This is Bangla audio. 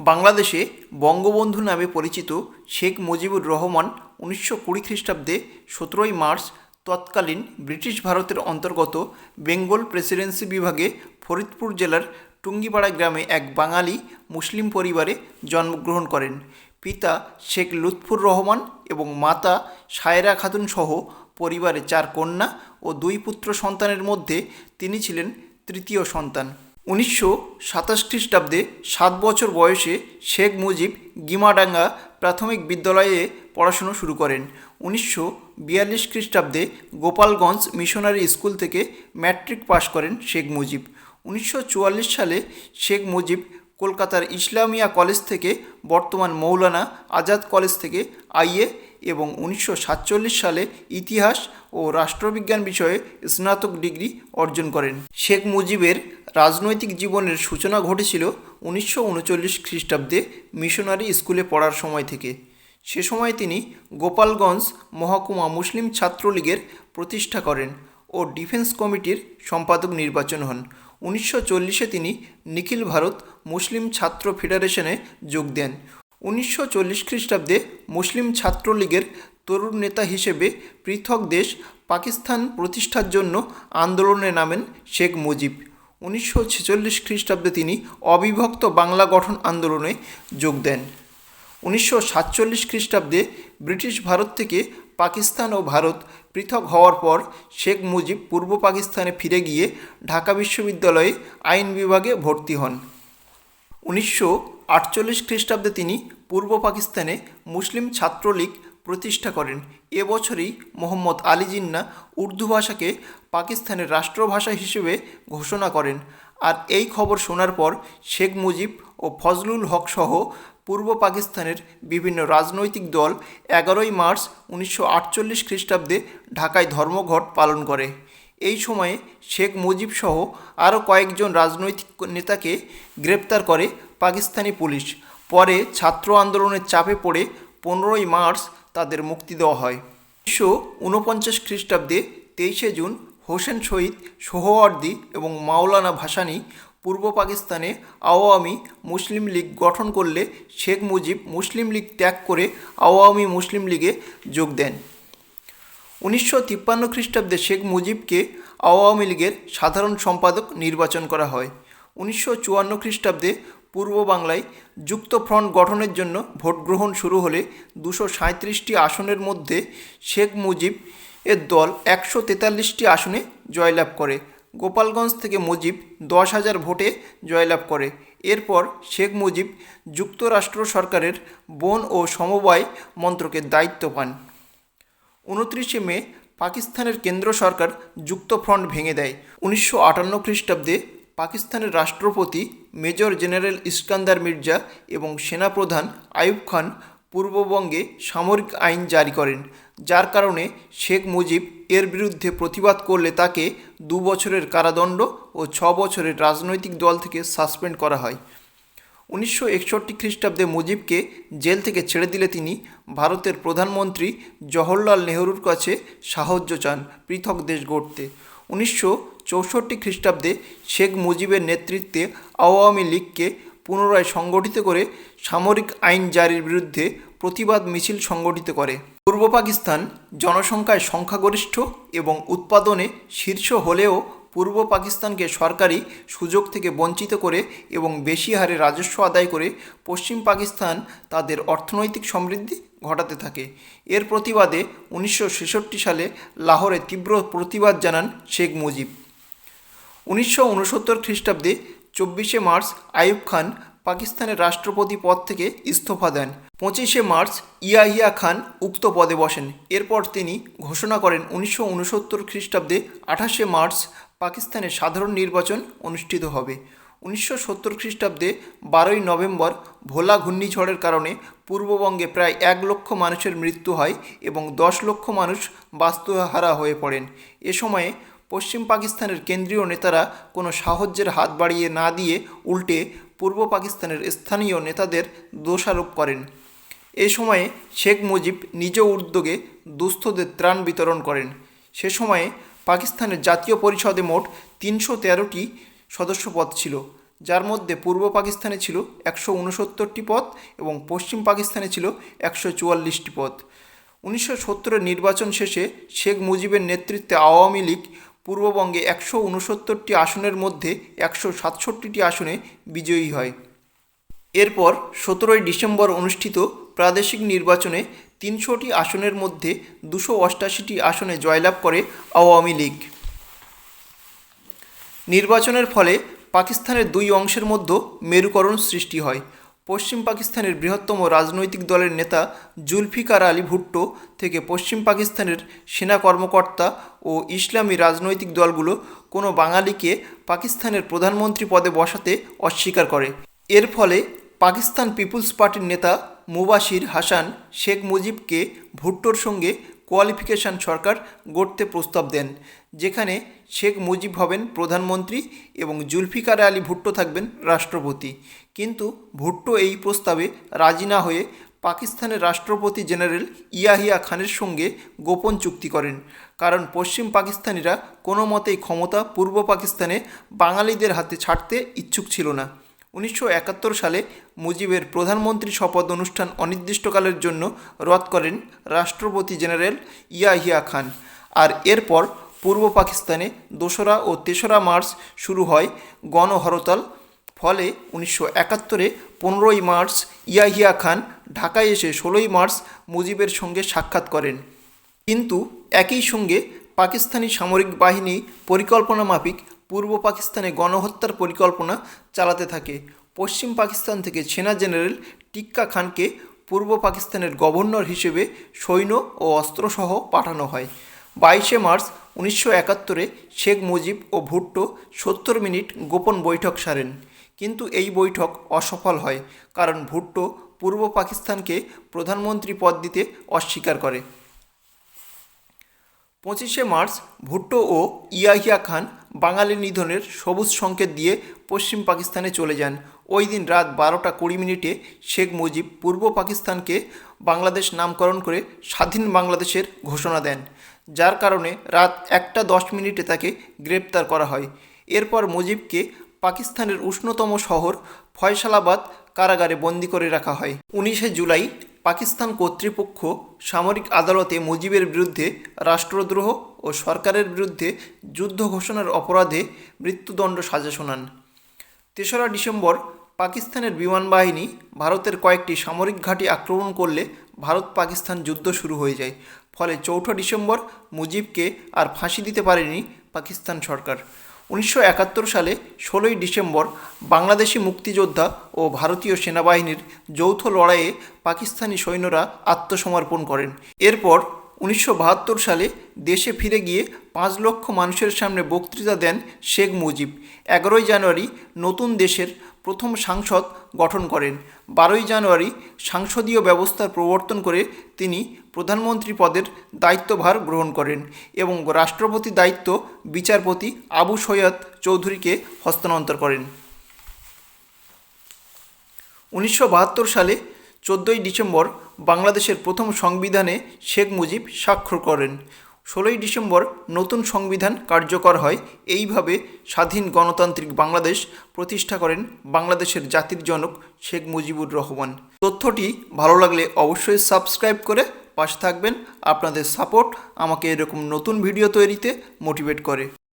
বাংলাদেশে বঙ্গবন্ধু নামে পরিচিত শেখ মুজিবুর রহমান 1920 খ্রিস্টাব্দে 17ই মার্চ তৎকালীন ব্রিটিশ ভারতের অন্তর্গত বেঙ্গল প্রেসিডেন্সি বিভাগে ফরিদপুর জেলার টুঙ্গিপাড়া গ্রামে এক বাঙালি মুসলিম পরিবারে জন্মগ্রহণ করেন। পিতা শেখ লুৎফর রহমান এবং মাতা সায়রা খাতুন সহ পরিবারে 4 কন্যা ও 2 পুত্র সন্তানের মধ্যে তিনি ছিলেন তৃতীয় সন্তান। 1927 খ্রিস্টাব্দে 7 বছর বয়সে শেখ মুজিব গিমাডাঙ্গা প্রাথমিক বিদ্যালয়ে পড়াশুনো শুরু করেন। 1942 খ্রিস্টাব্দে গোপালগঞ্জ মিশনারি স্কুল থেকে ম্যাট্রিক পাশ করেন শেখ মুজিব। 1944 সালে শেখ মুজিব কলকাতার ইসলামিয়া কলেজ থেকে বর্তমান মৌলানা আজাদ কলেজ থেকে আইএ এবং 1947 সালে ইতিহাস ও রাষ্ট্রবিজ্ঞান বিষয়ে স্নাতক ডিগ্রি অর্জন করেন। শেখ মুজিবের রাজনৈতিক জীবনের সূচনা ঘটেছিল 1939 খ্রিস্টাব্দে মিশনারি স্কুলে পড়ার সময় থেকে। সে সময় তিনি গোপালগঞ্জ মহকুমা মুসলিম ছাত্রলীগের প্রতিষ্ঠা করেন ও ডিফেন্স কমিটির সম্পাদক নির্বাচন হন। 1940-এ তিনি নিখিল ভারত মুসলিম ছাত্র ফেডারেশনে যোগ দেন। 1940 খ্রিস্টাব্দে মুসলিম ছাত্রলীগের তরুণ নেতা হিসেবে পৃথক দেশ পাকিস্তান প্রতিষ্ঠার জন্য আন্দোলনে নামেন শেখ মুজিব। 1946 খ্রিস্টাব্দে তিনি অবিভক্ত বাংলা গঠন আন্দোলনে যোগ দেন। 1947 খ্রিস্টাব্দে ব্রিটিশ ভারত থেকে পাকিস্তান ও ভারত পৃথক হওয়ার পর শেখ মুজিব পূর্ব পাকিস্তানে ফিরে গিয়ে ঢাকা বিশ্ববিদ্যালয়ে আইন বিভাগে ভর্তি হন। 1948 খ্রিস্টাব্দে তিনি পূর্ব পাকিস্তানে মুসলিম ছাত্রলীগ প্রতিষ্ঠা করেন। এ বছরই মোহাম্মদ আলী জিন্নাহ উর্দু ভাষাকে পাকিস্তানের রাষ্ট্রভাষা হিসেবে ঘোষণা করেন। আর এই খবর শোনার পর শেখ মুজিব ও ফজলুল হক সহ পূর্ব পাকিস্তানের বিভিন্ন রাজনৈতিক দল 11ই মার্চ 1948 খ্রিস্টাব্দে ঢাকায় ধর্মঘট পালন করে। এই সময়ে শেখ মুজিব সহ আরও কয়েকজন রাজনৈতিক নেতাকে গ্রেপ্তার করে পাকিস্তানি পুলিশ। পরে ছাত্র আন্দোলনের চাপে পড়ে 15ই মার্চ তাদের মুক্তি দেওয়া হয়। 1949 খ্রিস্টাব্দে 23শে জুন হোসেন শহীদ সোহরাওয়ার্দী এবং মাওলানা ভাসানী পূর্ব পাকিস্তানে আওয়ামী মুসলিম লীগ গঠন করলে শেখ মুজিব মুসলিম লীগ ত্যাগ করে আওয়ামী মুসলিম লীগে যোগ দেন। 1953 খ্রিস্টাব্দে শেখ মুজিবকে আওয়ামী লীগের সাধারণ সম্পাদক নির্বাচন করা হয়। 1954 খ্রিস্টাব্দে পূর্ব বাংলায় যুক্ত ফ্রন্ট গঠনের জন্য ভোট গ্রহণ শুরু হলে 237টি আসনের মধ্যে শেখ মুজিব এর দল 143টি আসনে জয়লাভ করে। গোপালগঞ্জ থেকে মুজিব 10,000 ভোটে জয়লাভ করে। এরপর শেখ মুজিব যুক্তরাষ্ট্র সরকারের বন ও সমবায় মন্ত্রকের দায়িত্ব পান। 29শে মে পাকিস্তানের কেন্দ্র সরকার যুক্ত ফ্রন্ট ভেঙে দেয়। 1958 খ্রিস্টাব্দে পাকিস্তানের রাষ্ট্রপতি মেজর জেনারেল ইস্কান্দার মির্জা এবং সেনাপ্রধান আইয়ুব খান পূর্ববঙ্গে সামরিক আইন জারি করেন, যার কারণে শেখ মুজিব এর বিরুদ্ধে প্রতিবাদ করলে তাকে 2 বছরের কারাদণ্ড ও 6 বছরের রাজনৈতিক দল থেকে সাসপেন্ড করা হয়। 1961 খ্রিস্টাব্দে মুজিবকে জেল থেকে ছেড়ে দিলে তিনি ভারতের প্রধানমন্ত্রী জওহরলাল নেহরুর কাছে সাহায্য চান পৃথক দেশ গড়তে। 1964 খ্রিস্টাব্দে শেখ মুজিবের নেতৃত্বে আওয়ামী লীগকে পুনরায় সংগঠিত করে সামরিক আইন জারির বিরুদ্ধে প্রতিবাদ মিছিল সংগঠিত করে। পূর্ব পাকিস্তান জনসংখ্যায় সংখ্যাগরিষ্ঠ এবং উৎপাদনে শীর্ষ হলেও পূর্ব পাকিস্তানকে সরকারি সুযোগ থেকে বঞ্চিত করে এবং বেশি হারে রাজস্ব আদায় করে পশ্চিম পাকিস্তান তাদের অর্থনৈতিক সমৃদ্ধি ঘটাতে থাকে। এর প্রতিবাদে 1966 সালে লাহোরে তীব্র প্রতিবাদ জানান শেখ মুজিব। 1969 খ্রিস্টাব্দে 24শে মার্চ আইয়ুব খান পাকিস্তানের রাষ্ট্রপতি পদ থেকে ইস্তফা দেন। 25শে মার্চ ইয়াহিয়া খান উক্ত পদে বসেন। এরপর তিনি ঘোষণা করেন 1969 খ্রিস্টাব্দে 28শে মার্চ পাকিস্তানে সাধারণ নির্বাচন অনুষ্ঠিত হবে। 1970 খ্রিস্টাব্দে 12ই নভেম্বর ভোলা ঘূর্ণিঝড়ের কারণে পূর্ববঙ্গে প্রায় 1 লক্ষ মানুষের মৃত্যু হয় এবং 10 লক্ষ মানুষ বাস্তুহারা হয়ে পড়েন। এ সময়ে পশ্চিম পাকিস্তানের কেন্দ্রীয় নেতারা কোনো সাহায্যের হাত বাড়িয়ে না দিয়ে উল্টে পূর্ব পাকিস্তানের স্থানীয় নেতাদের দোষারোপ করেন। এ সময়ে শেখ মুজিব নিজ উদ্যোগে দুস্থদের ত্রাণ বিতরণ করেন। সে সময়ে পাকিস্তানের জাতীয় পরিষদে মোট 313টি সদস্যপদ ছিল, যার মধ্যে পূর্ব পাকিস্তানে ছিল 169টি পদ এবং পশ্চিম পাকিস্তানে ছিল 144টি পদ। 1970-এর নির্বাচন শেষে শেখ মুজিবের নেতৃত্বে আওয়ামী লীগ পূর্ববঙ্গে 169টি আসনের মধ্যে 167টি আসনে বিজয়ী হয়। এরপর 17ই ডিসেম্বর অনুষ্ঠিত প্রাদেশিক নির্বাচনে 300টি আসনের মধ্যে 288টি আসনে জয়লাভ করে আওয়ামী লীগ। নির্বাচনের ফলে পাকিস্তানের দুই অংশের মধ্যে মেরুকরণ সৃষ্টি হয়। পশ্চিম পাকিস্তানের বৃহত্তম রাজনৈতিক দলের নেতা জুলফিকার আলী ভুট্টো থেকে পশ্চিম পাকিস্তানের সেনা কর্মকর্তা ও ইসলামী রাজনৈতিক দলগুলো কোনো বাঙালিকে পাকিস্তানের প্রধানমন্ত্রী পদে বসাতে অস্বীকার করে। এর ফলে পাকিস্তান পিপুলস পার্টির নেতা মুবাশির হাসান শেখ মুজিবকে ভুট্টোর সঙ্গে কোয়ালিফিকেশন সরকার গড়তে প্রস্তাব দেন, যেখানে শেখ মুজিব হবেন প্রধানমন্ত্রী এবং জুলফিকার আলী ভুট্টো থাকবেন রাষ্ট্রপতি। কিন্তু ভুট্টো এই প্রস্তাবে রাজি না হয়ে পাকিস্তানের রাষ্ট্রপতি জেনারেল ইয়াহিয়া খানের সঙ্গে গোপন চুক্তি করেন, কারণ পশ্চিম পাকিস্তানিরা কোনো মতেই ক্ষমতা পূর্ব পাকিস্তানে বাঙালিদের হাতে ছাড়তে ইচ্ছুক ছিল না। 1971 সালে মুজিবের প্রধানমন্ত্রী শপথ অনুষ্ঠান অনির্দিষ্টকালের জন্য রদ করেন রাষ্ট্রপতি জেনারেল ইয়াহিয়া খান। আর এরপর পূর্ব পাকিস্তানে 2রা ও 3রা মার্চ শুরু হয় গণহরতাল। ফলে 1971-এ 15ই মার্চ ইয়াহিয়া খান ঢাকায় এসে 16ই মার্চ মুজিবের সঙ্গে সাক্ষাৎ করেন। কিন্তু একই সঙ্গে পাকিস্তানি সামরিক বাহিনী পরিকল্পনা মাফিক পূর্ব পাকিস্তানে গণহত্যার পরিকল্পনা চালাতে থাকে। পশ্চিম পাকিস্তান থেকে সেনা জেনারেল টিক্কা খানকে পূর্ব পাকিস্তানের গভর্নর হিসেবে সৈন্য ও অস্ত্রসহ পাঠানো হয়। 22শে মার্চ 1971-এ শেখ মুজিব ও ভুট্টো 70 মিনিট গোপন বৈঠক সারেন, কিন্তু এই বৈঠক অসফল হয়, কারণ ভুট্টো পূর্ব পাকিস্তানকে প্রধানমন্ত্রী পদ দিতে অস্বীকার করে। 25শে মার্চ ভুট্টো ও ইয়াহিয়া খান বাঙালি নিধনের সবুজ সংকেত দিয়ে পশ্চিম পাকিস্তানে চলে যান। ওই দিন রাত 12:20 শেখ মুজিব পূর্ব পাকিস্তানকে বাংলাদেশ নামকরণ করে স্বাধীন বাংলাদেশের ঘোষণা দেন, যার কারণে রাত 1:10 তাকে গ্রেপ্তার করা হয়। এরপর মুজিবকে পাকিস্তানের উষ্ণতম শহর ফয়সালাবাদ কারাগারে বন্দি করে রাখা হয়। 19শে জুলাই পাকিস্তান কর্তৃপক্ষ সামরিক আদালতে মুজিবের বিরুদ্ধে রাষ্ট্রদ্রোহ ও সরকারের বিরুদ্ধে যুদ্ধ ঘোষণার অপরাধে মৃত্যুদণ্ড সাজা শোনান। 3রা ডিসেম্বর পাকিস্তানের বিমান বাহিনী ভারতের কয়েকটি সামরিক ঘাঁটি আক্রমণ করলে ভারত পাকিস্তান যুদ্ধ শুরু হয়ে যায়। ফলে 4ঠা ডিসেম্বর মুজিবকে আর ফাঁসি দিতে পারেনি পাকিস্তান সরকার। 1971 সালে 16ই ডিসেম্বর বাংলাদেশি মুক্তিযোদ্ধা ও ভারতীয় সেনাবাহিনীর যৌথ লড়াইয়ে পাকিস্তানি সৈন্যরা আত্মসমর্পণ করেন। এরপর 1972 সালে দেশে ফিরে গিয়ে 5 লক্ষ মানুষের সামনে বক্তৃতা দেন শেখ মুজিব। 11ই জানুয়ারি নতুন দেশের প্রথম সংসদ গঠন করেন। 12ই জানুয়ারি সাংসদীয় ব্যবস্থার প্রবর্তন করে তিনি প্রধানমন্ত্রী পদের দায়িত্বভার গ্রহণ করেন এবং রাষ্ট্রপতির দায়িত্ব বিচারপতি আবু সৈয়দ চৌধুরীকে হস্তান্তর করেন। 1972 সালে 14ই ডিসেম্বর বাংলাদেশের প্রথম সংবিধানে শেখ মুজিব স্বাক্ষর করেন। 16ই ডিসেম্বর নতুন সংবিধান কার্যকর হয়। এইভাবে স্বাধীন গণতান্ত্রিক বাংলাদেশ প্রতিষ্ঠা করেন বাংলাদেশের জাতির জনক শেখ মুজিবুর রহমান। তথ্যটি ভালো লাগলে অবশ্যই সাবস্ক্রাইব করে পাশে থাকবেন। আপনাদের সাপোর্ট আমাকে এরকম নতুন ভিডিও তৈরিতে মোটিভেট করে।